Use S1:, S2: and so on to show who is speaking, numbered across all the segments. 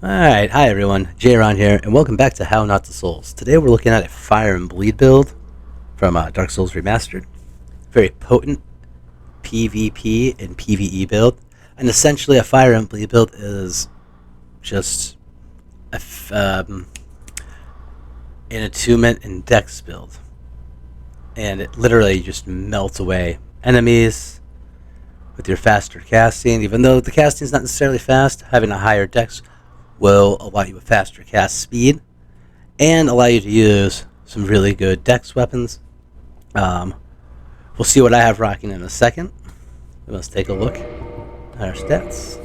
S1: Alright, hi everyone, jron here, and welcome back to How Not to Souls. Today we're looking at a Fire and Bleed build from Dark Souls Remastered. Very potent PvP and PvE build. And essentially a Fire and Bleed build is just an attunement and dex build. And it literally just melts away enemies with your faster casting. Even though the casting is not necessarily fast, having a higher dex will allow you a faster cast speed and allow you to use some really good dex weapons. We'll see what I have rocking in a second. Let's take a look at our stats.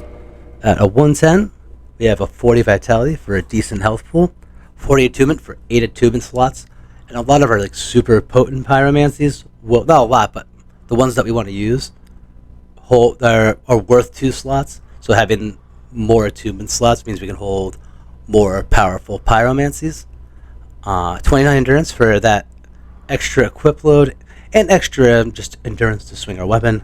S1: At a 110, we have a 40 vitality for a decent health pool, 40 attunement for 8 attunement slots, and a lot of our super potent pyromancies, well, not a lot, but the ones that we want to use are worth 2 slots. So having more attunement slots means we can hold more powerful pyromancies. 29 endurance for that extra equip load and extra just endurance to swing our weapon.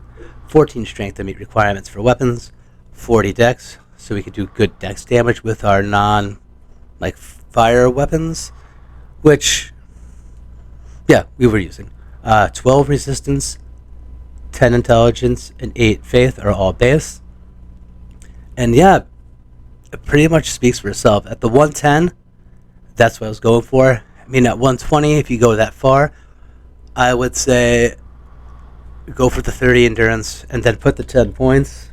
S1: 14 strength to meet requirements for weapons. 40 dex, so we can do good dex damage with our fire weapons, which we were using. 12 resistance, 10 intelligence, and 8 faith are all base. And it pretty much speaks for itself. At the 110, that's what I was going for. I mean, at 120, if you go that far, I would say go for the 30 endurance and then put the 10 points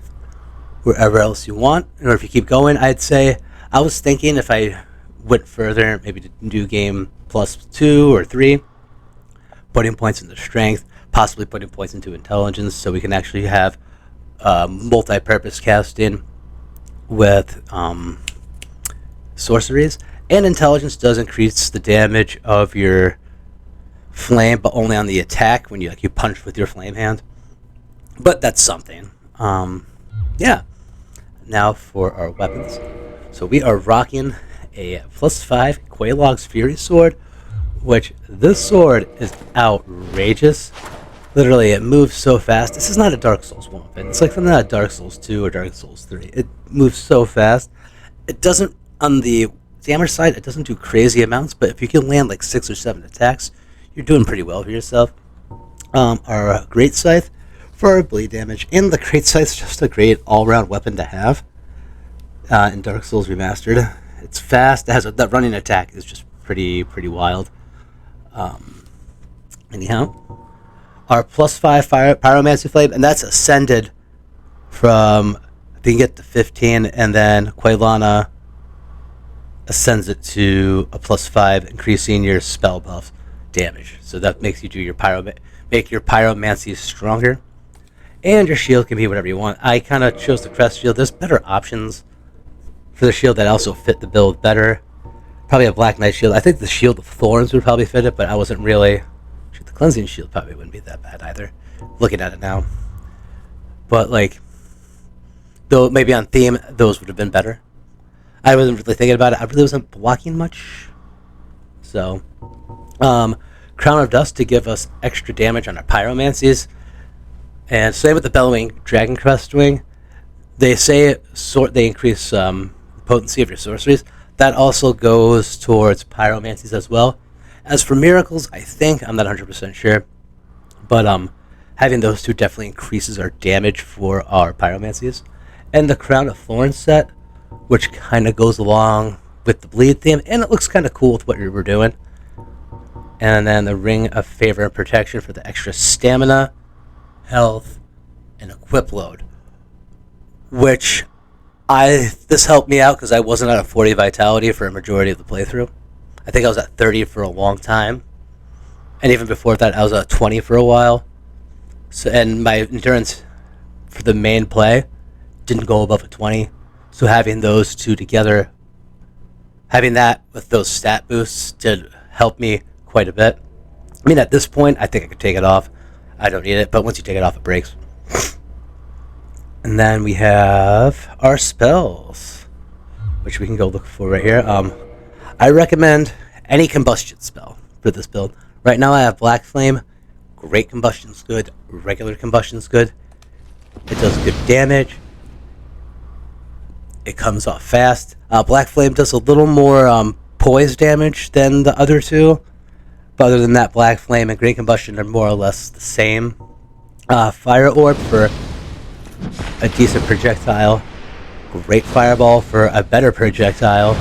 S1: wherever else you want. Or if you keep going, I'd say, I was thinking if I went further, maybe to do game plus 2 or 3, putting points into strength, possibly putting points into intelligence, so we can actually have multi-purpose casting with sorceries. And intelligence does increase the damage of your flame, but only on the attack when you punch with your flame hand. But that's something. Now for our weapons. So we are rocking a +5 Quelaag's Fury Sword, which this sword is outrageous. Literally, it moves so fast. This is not a Dark Souls 1 weapon. It's like something out of Dark Souls 2 or Dark Souls 3. It moves so fast. It doesn't, on the damage side, it doesn't do crazy amounts, but if you can land like 6 or 7 attacks, you're doing pretty well for yourself. Our Great Scythe for our bleed damage, and the Great Scythe is just a great all-round weapon to have in Dark Souls Remastered. It's fast. It has that running attack is just pretty wild. Anyhow. Our +5 pyromancy flame, and that's ascended from, I think, get to 15, and then Quaylana ascends it to a +5, increasing your spell buff damage. So that makes you do your make your pyromancy stronger, and your shield can be whatever you want. I kind of chose the crest shield. There's better options for the shield that also fit the build better. Probably a Black Knight shield. I think the Shield of Thorns would probably fit it, but I wasn't really. The Cleansing Shield probably wouldn't be that bad either, looking at it now. But though maybe on theme, those would have been better. I wasn't really thinking about it. I really wasn't blocking much. So, Crown of Dust to give us extra damage on our pyromancies. And same with the Bellowing Dragon Crest Wing. They say they increase potency of your sorceries. That also goes towards pyromancies as well. As for miracles, I think, I'm not 100% sure, but having those two definitely increases our damage for our pyromancies. And the Crown of Thorns set, which kind of goes along with the bleed theme, and it looks kind of cool with what we were doing. And then the Ring of Favor and Protection for the extra stamina, health, and equip load, which this helped me out because I wasn't at a 40 vitality for a majority of the playthrough. I think I was at 30 for a long time, and even before that, I was at 20 for a while. So, and my endurance for the main play didn't go above a 20. So having those two together, having that with those stat boosts, did help me quite a bit. I mean, at this point, I think I could take it off. I don't need it, but once you take it off, it breaks. And then we have our spells, which we can go look for right here. I recommend any combustion spell for this build. Right now I have Black Flame. Great combustion's good. Regular combustion's good. It does good damage. It comes off fast. Black Flame does a little more poise damage than the other two. But other than that, Black Flame and Great Combustion are more or less the same. Fire Orb for a decent projectile. Great Fireball for a better projectile.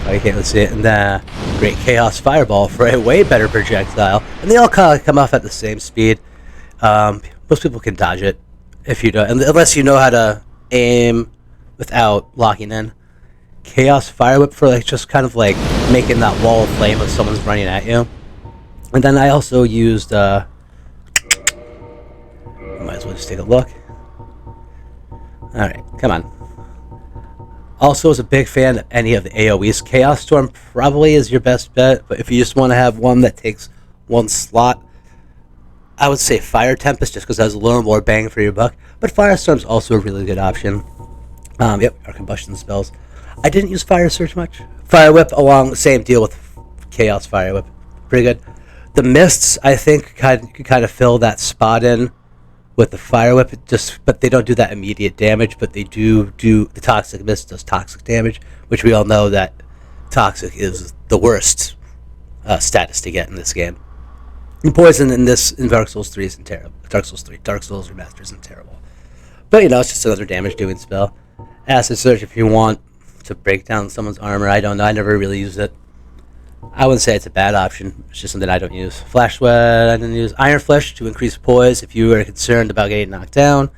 S1: Oh, you can't really see it. And then Great Chaos Fireball for a way better projectile. And they all kind of come off at the same speed. Most people can dodge it if you don't, unless you know how to aim without locking in. Chaos Fire Whip for like just kind of like making that wall of flame if someone's running at you. And then I also used might as well just take a look. Alright, come on. Also was a big fan of any of the AoEs. Chaos Storm probably is your best bet, but if you just want to have one that takes one slot, I would say Fire Tempest just because it has a little more bang for your buck. But Firestorm's also a really good option. Yep, our combustion spells. I didn't use Fire Surge much. Fire Whip along the same deal with Chaos Fire Whip. Pretty good. The Mists, I think, could kind of fill that spot in with the Fire Whip, but they don't do that immediate damage, but they do the Toxic Mist does toxic damage, which we all know that Toxic is the worst status to get in this game. And Poison in Dark Souls 3 isn't terrible. Dark Souls Remastered isn't terrible. But, it's just another damage doing spell. Acid Surge if you want to break down someone's armor. I don't know. I never really used it. I wouldn't say it's a bad option. It's just something I don't use. Flash Sweat, I didn't use. Iron Flesh to increase poise if you are concerned about getting knocked down.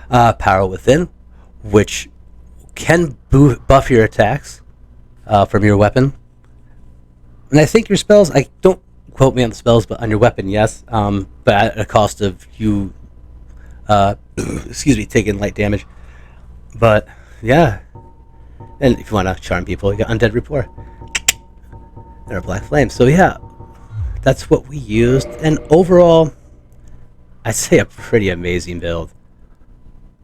S1: Power Within, which can buff your attacks from your weapon. And I think your spells, don't quote me on the spells, but on your weapon, yes. But at a cost of you, taking light damage. But, yeah. And if you want to charm people, you got Undead Rapport. And our Black Flame. So yeah, that's what we used. And overall, I'd say a pretty amazing build.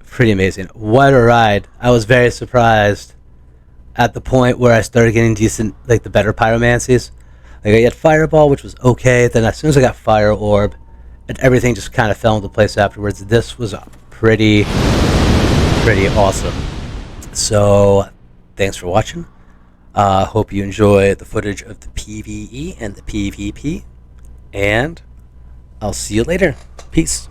S1: Pretty amazing. What a ride. I was very surprised at the point where I started getting decent, like the better pyromancies. Like I had Fireball, which was okay. Then as soon as I got Fire Orb, and everything just kind of fell into place afterwards. This was pretty awesome. So thanks for watching. Hope you enjoy the footage of the PvE and the PvP, and I'll see you later. Peace.